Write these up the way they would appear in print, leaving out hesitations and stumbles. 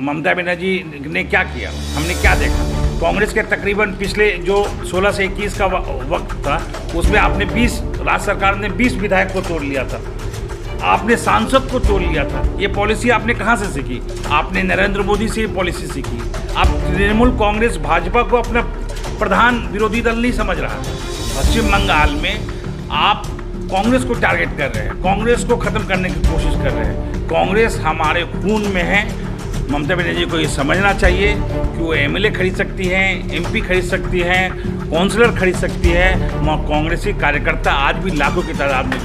ममता बनर्जी ने क्या किया, हमने क्या देखा। कांग्रेस के तकरीबन पिछले जो 16 से 21 का वक्त था उसमें आपने 20 राज्य सरकार ने 20 विधायक को तोड़ लिया था, आपने सांसद को तोड़ लिया था। ये पॉलिसी आपने कहाँ से सीखी? आपने नरेंद्र मोदी से ये पॉलिसी सीखी। आप तृणमूल कांग्रेस भाजपा को अपना प्रधान विरोधी दल नहीं समझ रहा। पश्चिम बंगाल में आप कांग्रेस को टारगेट कर रहे हैं, कांग्रेस को ख़त्म करने की कोशिश कर रहे हैं। कांग्रेस हमारे खून में है। ममता बनर्जी को ये समझना चाहिए कि वो एमएलए खरीद सकती हैं, एमपी खरीद सकती हैं, काउंसलर खरीद सकती है। कांग्रेसी कार्यकर्ता आज भी लाखों की तादाद में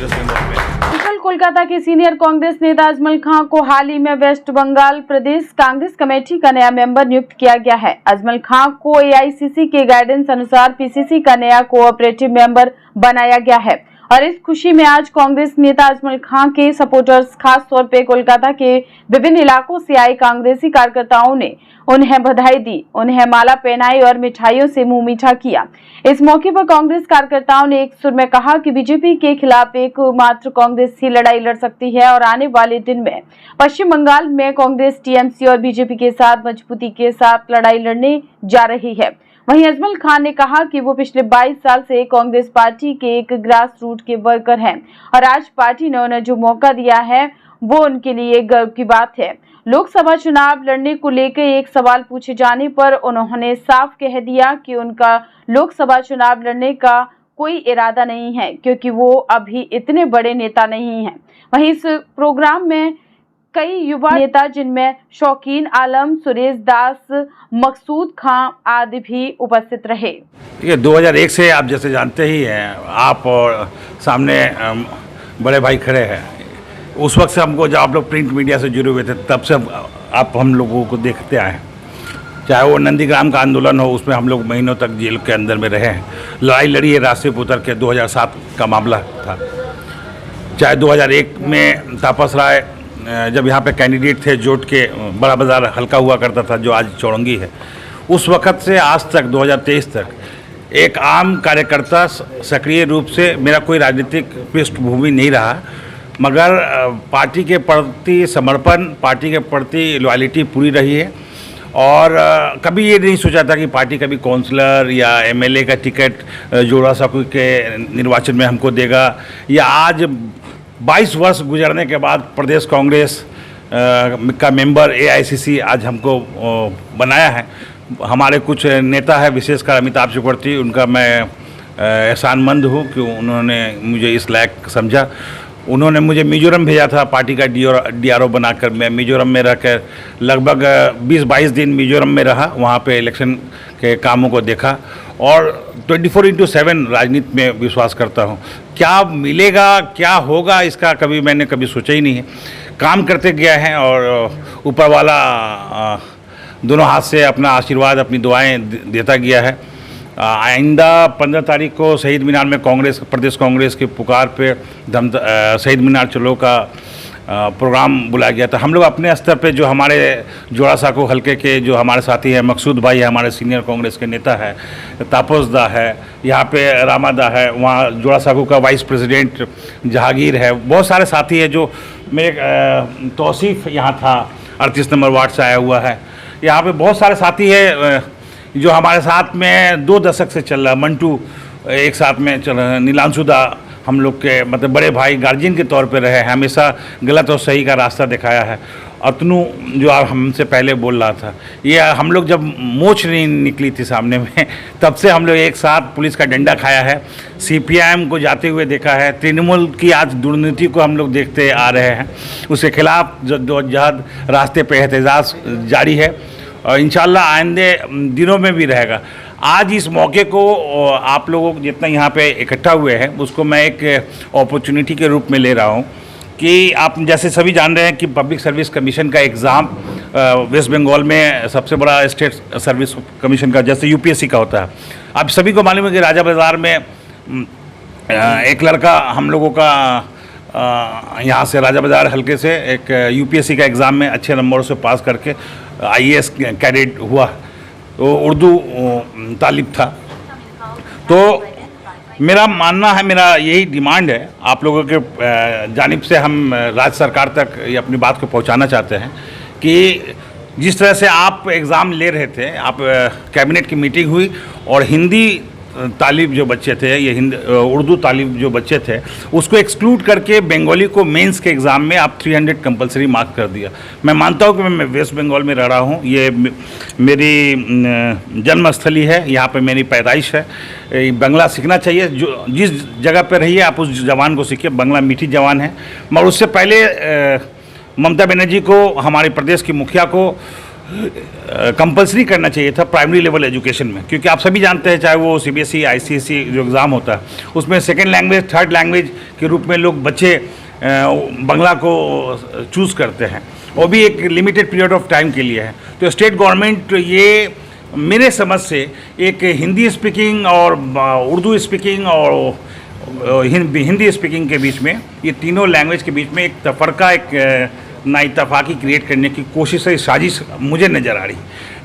कल कोलकाता के सीनियर कांग्रेस नेता अजमल खां को हाल ही में वेस्ट बंगाल प्रदेश कांग्रेस कमेटी का नया मेंबर नियुक्त किया गया है। अजमल खां को एआईसीसी के गाइडेंस अनुसार पीसीसी का नया कोऑपरेटिव मेंबर बनाया गया है और इस खुशी में आज कांग्रेस नेता अजमल खां के सपोर्टर्स खास तौर पे कोलकाता के विभिन्न इलाकों से आए कांग्रेसी कार्यकर्ताओं ने उन्हें बधाई दी, उन्हें माला पहनाई और मिठाइयों से मुंह मीठा किया। इस मौके पर कांग्रेस कार्यकर्ताओं ने एक सुर में कहा कि बीजेपी के खिलाफ एकमात्र कांग्रेस ही लड़ाई लड़ सकती है और आने वाले दिन में पश्चिम बंगाल में कांग्रेस टीएमसी और बीजेपी के साथ मजबूती के साथ लड़ाई लड़ने जा रही है। वहीं अजमल खान ने कहा कि वो पिछले 22 साल से कांग्रेस पार्टी के एक ग्रास रूट के वर्कर हैं और आज पार्टी ने उन्हें जो मौका दिया है वो उनके लिए गर्व की बात है। लोकसभा चुनाव लड़ने को लेकर एक सवाल पूछे जाने पर उन्होंने साफ कह दिया कि उनका लोकसभा चुनाव लड़ने का कोई इरादा नहीं है क्योंकि वो अभी इतने बड़े नेता नहीं हैं। वहीं इस प्रोग्राम में कई युवा नेता जिनमें शौकीन आलम, सुरेश दास, मकसूद खां आदि भी उपस्थित रहे। ठीक है, 2001 से आप जैसे जानते ही हैं, आप और सामने बड़े भाई खड़े हैं। उस वक्त से हमको जब आप लोग प्रिंट मीडिया से जुड़े हुए थे तब से आप हम लोगों को देखते आए। चाहे वो नंदीग्राम का आंदोलन हो, उसमें हम लोग महीनों तक जेल के अंदर में रहे हैं, लड़ाई लड़ी है रास्ते पर उतर के, 2007 का मामला था। चाहे 2001 में तापस राय जब यहाँ पे कैंडिडेट थे, जोट के बड़ा बाज़ार हल्का हुआ करता था जो आज चौरंगी है, उस वक़्त से आज तक 2023 तक एक आम कार्यकर्ता सक्रिय रूप से, मेरा कोई राजनीतिक पृष्ठभूमि नहीं रहा, मगर पार्टी के प्रति समर्पण, पार्टी के प्रति लॉयल्टी पूरी रही है। और कभी ये नहीं सोचा था कि पार्टी कभी काउंसलर या एमएलए का टिकट जोड़ा साकू के निर्वाचन में हमको देगा, या आज 22 वर्ष गुजरने के बाद प्रदेश कांग्रेस का मेंबर एआईसीसी आज हमको बनाया है। हमारे कुछ नेता है, विशेषकर अमिताभ चक्रवर्ती, उनका मैं एहसानमंद हूँ कि उन्होंने मुझे इस लायक समझा। उन्होंने मुझे मिजोरम भेजा था पार्टी का डीआरओ बनाकर। मैं मिजोरम में रहकर लगभग 20-22 दिन मिजोरम में रहा, वहाँ पे इलेक्शन के कामों को देखा और 24/7 राजनीति में विश्वास करता हूँ। क्या मिलेगा, क्या होगा, इसका मैंने कभी सोचा ही नहीं है। काम करते गया है और ऊपर वाला दोनों हाथ से अपना आशीर्वाद, अपनी दुआएं देता गया है। आइंदा 15 तारीख को शहीद मीनार में प्रदेश कांग्रेस की पुकार पे शहीद मीनार चलो का प्रोग्राम बुलाया गया था। हम लोग अपने स्तर पे जो हमारे जोड़ा साको हल्के के जो हमारे साथी हैं, मकसूद भाई है, हमारे सीनियर कांग्रेस के नेता है, तापस दा है, यहाँ पे रामा दा है, वहाँ जोड़ा साको का वाइस प्रेसिडेंट जहांगीर है, बहुत सारे साथी है। जो मेरे तौसीफ यहाँ था, 38 नंबर वार्ड से आया हुआ है। यहाँ पे बहुत सारे साथी है जो हमारे साथ में 2 दशक से चल रहा। मंटू एक साथ में चल रहा है, नीलांशुदा हम लोग के मतलब बड़े भाई गार्जियन के तौर पे रहे हैं, हमेशा गलत और सही का रास्ता दिखाया है। अतनू जो आप हमसे पहले बोल रहा था, ये हम लोग जब मोच नहीं निकली थी सामने में, तब से हम लोग एक साथ पुलिस का डंडा खाया है, सीपीआईएम को जाते हुए देखा है, तृणमूल की आज दुर्नीति को हम लोग देखते आ रहे हैं। उसके खिलाफ जद्दोजहद रास्ते पे एहतजाज जारी है और इंशाल्लाह आइंदे दिनों में भी रहेगा। आज इस मौके को आप लोगों जितना यहाँ पे इकट्ठा हुए हैं उसको मैं एक अपॉर्चुनिटी के रूप में ले रहा हूँ कि आप जैसे सभी जान रहे हैं कि पब्लिक सर्विस कमीशन का एग्ज़ाम वेस्ट बंगाल में सबसे बड़ा स्टेट सर्विस कमीशन का जैसे यूपीएससी का होता है। आप सभी को मालूम है कि राजा बाज़ार में एक लड़का हम लोगों का यहाँ से राजा बाज़ार हल्के से एक यूपीएससी का एग्ज़ाम में अच्छे नंबरों से पास करके आईएएस कैडेट हुआ, तो उर्दू तालिब था। तो मेरा मानना है, मेरा यही डिमांड है आप लोगों के जानिब से, हम राज्य सरकार तक ये अपनी बात को पहुंचाना चाहते हैं कि जिस तरह से आप एग्ज़ाम ले रहे थे, आप कैबिनेट की मीटिंग हुई और हिंदी तालिब जो बच्चे थे, ये उर्दू तालिब जो बच्चे थे, उसको एक्सक्लूड करके बंगाली को मेंस के एग्ज़ाम में आप 300 कंपलसरी मार्क कर दिया। मैं मानता हूँ कि मैं वेस्ट बंगाल में रह रहा हूँ, ये मेरी जन्मस्थली है, यहाँ पे मेरी पैदाइश है। बंगला सीखना चाहिए, जो जिस जगह पे रहिए आप उस जबान को सीखिए, बंगला मीठी जबान है। मगर उससे पहले ममता बनर्जी को, हमारे प्रदेश की मुखिया को कंपलसरी करना चाहिए था प्राइमरी लेवल एजुकेशन में, क्योंकि आप सभी जानते हैं, चाहे वो सीबीएसई, आईसीएसई जो एग्ज़ाम होता है, उसमें सेकेंड लैंग्वेज, थर्ड लैंग्वेज के रूप में लोग बच्चे बंगला को चूज़ करते हैं, वो भी एक लिमिटेड पीरियड ऑफ टाइम के लिए है। तो स्टेट गवर्नमेंट ये मेरे समझ से एक हिंदी स्पीकिंग और उर्दू स्पीकिंग और हिंदी स्पीकिंग के बीच में, ये तीनों लैंग्वेज के बीच में एक तफरका, एक नाइतफाकी क्रिएट करने की कोशिश है, साजिश मुझे नज़र आ रही।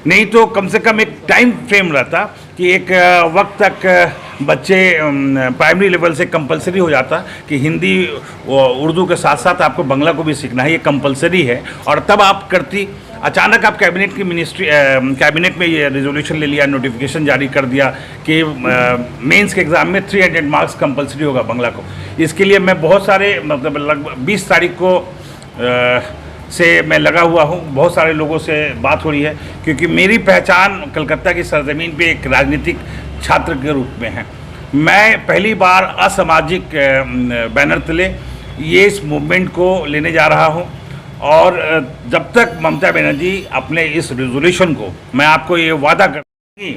नहीं तो कम से कम एक टाइम फ्रेम रहता कि एक वक्त तक बच्चे प्राइमरी लेवल से कंपलसरी हो जाता कि हिंदी उर्दू के साथ साथ आपको बंगला को भी सीखना है, ये कंपलसरी है। और तब आप करती, अचानक आप कैबिनेट की कैबिनेट में ये रेजोल्यूशन ले लिया, नोटिफिकेशन जारी कर दिया कि मेंस के एग्ज़ाम में 300 मार्क्स कंपलसरी होगा बंगला को। इसके लिए मैं बहुत सारे, मतलब लगभग 20 तारीख को से मैं लगा हुआ हूँ, बहुत सारे लोगों से बात हो रही है, क्योंकि मेरी पहचान कलकत्ता की सरजमीन पे एक राजनीतिक छात्र के रूप में है। मैं पहली बार असामाजिक बैनर तले ये इस मूवमेंट को लेने जा रहा हूँ, और जब तक ममता बनर्जी अपने इस रेजोल्यूशन को, मैं आपको ये वादा करती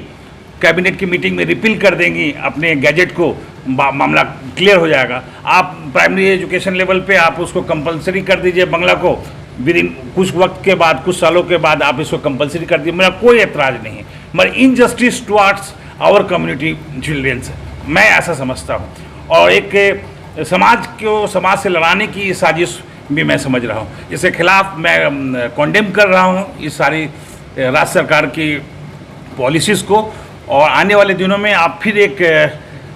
कैबिनेट की मीटिंग में रिपील कर देंगी अपने गैजेट को, मामला क्लियर हो जाएगा। आप प्राइमरी एजुकेशन लेवल पे आप उसको कंपलसरी कर दीजिए बंगला को, विद इन कुछ वक्त के बाद, कुछ सालों के बाद आप इसको कंपलसरी कर दीजिए, मेरा कोई एतराज़ नहीं है। मगर injustice towards our community childrens, मैं ऐसा समझता हूँ, और एक समाज से लड़ाने की साजिश भी मैं समझ रहा हूँ। इसके खिलाफ मैं कॉन्डेम कर रहा हूँ इस सारी राज्य सरकार की पॉलिसीज़ को, और आने वाले दिनों में आप फिर एक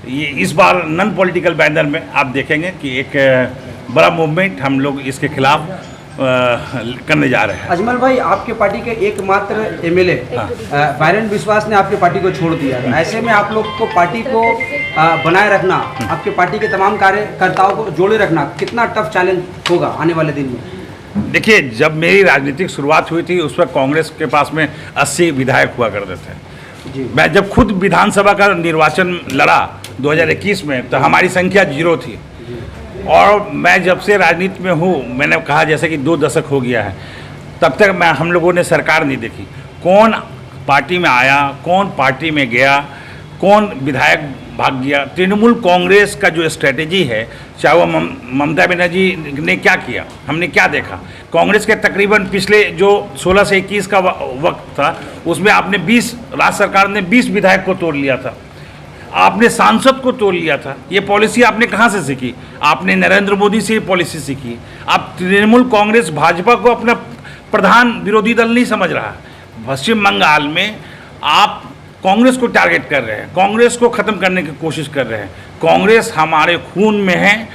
ये इस बार नॉन पॉलिटिकल बैनर में आप देखेंगे कि एक बड़ा मूवमेंट हम लोग इसके खिलाफ करने जा रहे हैं। अजमल भाई, आपके पार्टी के एकमात्र एमएलए बायरन विश्वास ने आपकी पार्टी को छोड़ दिया, ऐसे में आप लोग को पार्टी को बनाए रखना, आपके पार्टी के तमाम कार्यकर्ताओं को जोड़े रखना कितना टफ चैलेंज होगा आने वाले दिन में? देखिए, जब मेरी राजनीतिक शुरुआत हुई थी उस वक्त कांग्रेस के पास में 80 विधायक हुआ करते थे। मैं जब खुद विधानसभा का निर्वाचन लड़ा 2021 में, तो हमारी संख्या 0 थी। और मैं जब से राजनीति में हूँ, मैंने कहा जैसे कि 2 दशक हो गया है, तब तक हम लोगों ने सरकार नहीं देखी। कौन पार्टी में आया, कौन पार्टी में गया, कौन विधायक भाग गया। तृणमूल कांग्रेस का जो स्ट्रेटेजी है, चाहे वो ममता बनर्जी ने क्या किया, हमने क्या देखा। कांग्रेस के तकरीबन पिछले जो 16 से 21 का वक्त था, उसमें आपने राज्य सरकार ने 20 विधायक को तोड़ लिया था, आपने सांसद को तोड़ लिया था। ये पॉलिसी आपने कहाँ से सीखी? आपने नरेंद्र मोदी से ये पॉलिसी सीखी। आप तृणमूल कांग्रेस भाजपा को अपना प्रधान विरोधी दल नहीं समझ रहा। पश्चिम बंगाल में आप कांग्रेस को टारगेट कर रहे हैं, कांग्रेस को ख़त्म करने की कोशिश कर रहे हैं। कांग्रेस हमारे खून में है।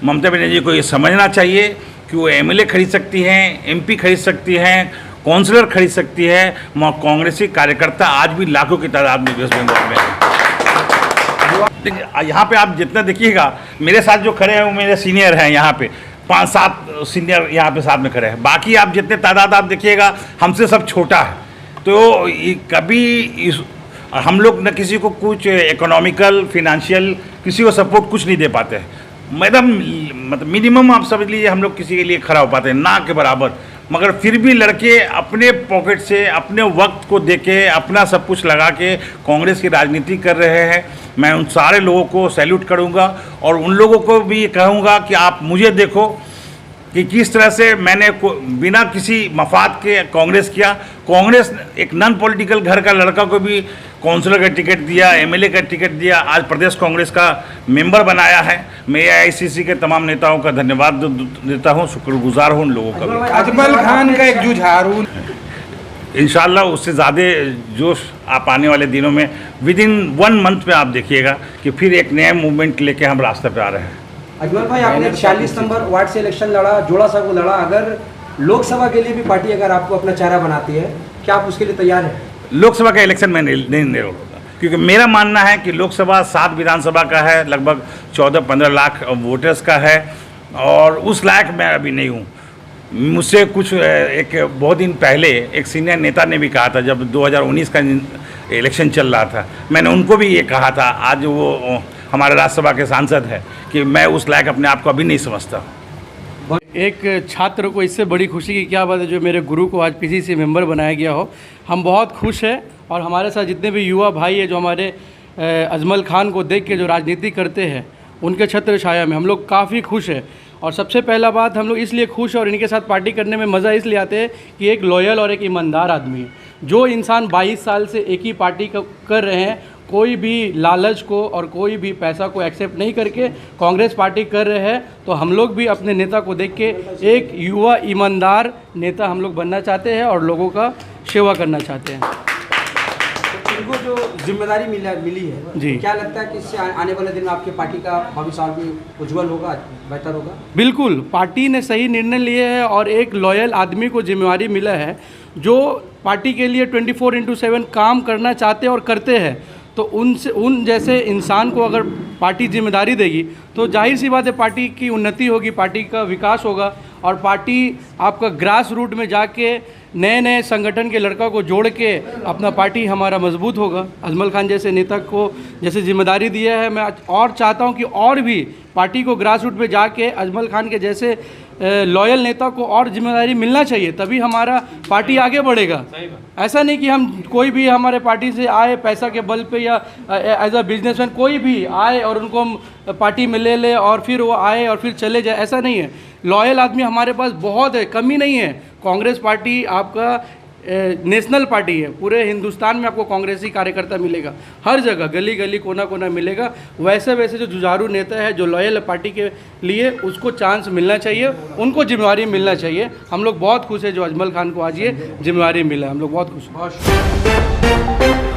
ममता बनर्जी को ये समझना चाहिए कि वो एमएलए खरीद सकती हैं, एमपी खरीद सकती हैं, काउंसलर खरीद सकती है, मगर कांग्रेसी कार्यकर्ता आज भी लाखों की तादाद में वेस्ट बंगाल में है। यहाँ पे आप जितना देखिएगा, मेरे साथ जो खड़े हैं वो मेरे सीनियर हैं, यहाँ पे 5-7 सीनियर यहाँ पे साथ में खड़े हैं। बाकी आप जितने तादाद आप देखिएगा, हमसे सब छोटा है। तो कभी हम लोग न किसी को कुछ इकोनॉमिकल, फिनेंशियल, किसी को सपोर्ट कुछ नहीं दे पाते हैं। मतलब मिनिमम आप समझ लीजिए, हम लोग किसी के लिए खड़ा हो पाते हैं, ना के बराबर। मगर फिर भी लड़के अपने पॉकेट से, अपने वक्त को देके, अपना सब कुछ लगा के कांग्रेस की राजनीति कर रहे हैं। मैं उन सारे लोगों को सैल्यूट करूंगा, और उन लोगों को भी कहूंगा कि आप मुझे देखो कि किस तरह से मैंने बिना किसी मफाद के कांग्रेस किया। कांग्रेस एक नॉन पॉलिटिकल घर का लड़का को भी काउंसलर का टिकट दिया, एमएलए का टिकट दिया, आज प्रदेश कांग्रेस का मेंबर बनाया है। मैं एआईसीसी के तमाम नेताओं का धन्यवाद देता हूं, शुक्रगुजार हूं उन लोगों का भी। अजमल खान का एक जुझारू, इंशाल्लाह उससे ज़्यादा जोश आप आने वाले दिनों में, विद इन 1 मंथ में आप देखिएगा कि फिर एक नया मूवमेंट लेके हम रास्ते पे आ रहे हैं। अजमल भाई, आपने 46 नंबर वार्ड से इलेक्शन लड़ा, जोड़ा सा को लड़ा, अगर लोकसभा के लिए भी पार्टी अगर आपको अपना चेहरा बनाती है, क्या आप उसके लिए तैयार हैं? लोकसभा का इलेक्शन में नहीं होगा, क्योंकि मेरा मानना है कि लोकसभा 7 विधानसभा का है, लगभग 14-15 लाख वोटर्स का है, और उस लायक मैं अभी नहीं हूँ। मुझसे कुछ एक बहुत दिन पहले एक सीनियर नेता ने भी कहा था, जब 2019 का इलेक्शन चल रहा था, मैंने उनको भी ये कहा था, आज वो हमारे राज्यसभा के सांसद है, कि मैं उस लायक अपने आप को अभी नहीं समझता। एक छात्र को इससे बड़ी खुशी की क्या बात है जो मेरे गुरु को आज पीसीसी मेंबर बनाया गया हो। हम बहुत खुश हैं, और हमारे साथ जितने भी युवा भाई हैं जो हमारे अजमल खान को देख के जो राजनीति करते हैं, उनके छत्र छाया में हम लोग काफ़ी खुश हैं। और सबसे पहला बात, हम लोग इसलिए खुश और इनके साथ पार्टी करने में मज़ा इसलिए आते हैं कि एक लॉयल और एक ईमानदार आदमी है। जो इंसान 22 साल से एक ही पार्टी कर रहे हैं, कोई भी लालच को और कोई भी पैसा को एक्सेप्ट नहीं करके कांग्रेस पार्टी कर रहे हैं, तो हम लोग भी अपने नेता को देख के एक युवा ईमानदार नेता हम लोग बनना चाहते हैं और लोगों का सेवा करना चाहते हैं। इनको जो जिम्मेदारी मिली है जी, क्या लगता है कि इससे आने वाले दिन में आपकी पार्टी का भविष्य और भी उज्जवल होगा, बेहतर होगा? बिल्कुल, पार्टी ने सही निर्णय लिए है और एक लॉयल आदमी को जिम्मेवारी मिला है जो पार्टी के लिए 24/7 काम करना चाहते हैं और करते हैं। तो उन जैसे इंसान को अगर पार्टी जिम्मेदारी देगी तो जाहिर सी बात है पार्टी की उन्नति होगी, पार्टी का विकास होगा, और पार्टी आपका ग्रास रूट में जाके नए नए संगठन के लड़का को जोड़ के अपना पार्टी हमारा मजबूत होगा। अजमल खान जैसे नेता को जैसे जिम्मेदारी दिया है, मैं और चाहता हूं कि और भी पार्टी को ग्रास रूट पे जाके अजमल खान के जैसे लॉयल नेता को और जिम्मेदारी मिलना चाहिए, तभी हमारा पार्टी आगे बढ़ेगा। ऐसा नहीं कि हम कोई भी हमारे पार्टी से आए पैसा के बल पे या एज अ बिजनेसमैन कोई भी आए और उनको हम पार्टी में ले ले और फिर वो आए और फिर चले जाए, ऐसा नहीं है। लॉयल आदमी हमारे पास बहुत है, कमी नहीं है। कांग्रेस पार्टी आपका नेशनल पार्टी है, पूरे हिंदुस्तान में आपको कांग्रेसी कार्यकर्ता मिलेगा, हर जगह गली गली कोना कोना मिलेगा। वैसे वैसे जो जुझारू नेता है जो लॉयल पार्टी के लिए, उसको चांस मिलना चाहिए, उनको जिम्मेवारी मिलना चाहिए। हम लोग बहुत खुश हैं जो अजमल खान को आज ये जिम्मेवारी मिला है, हम लोग बहुत खुश हैं।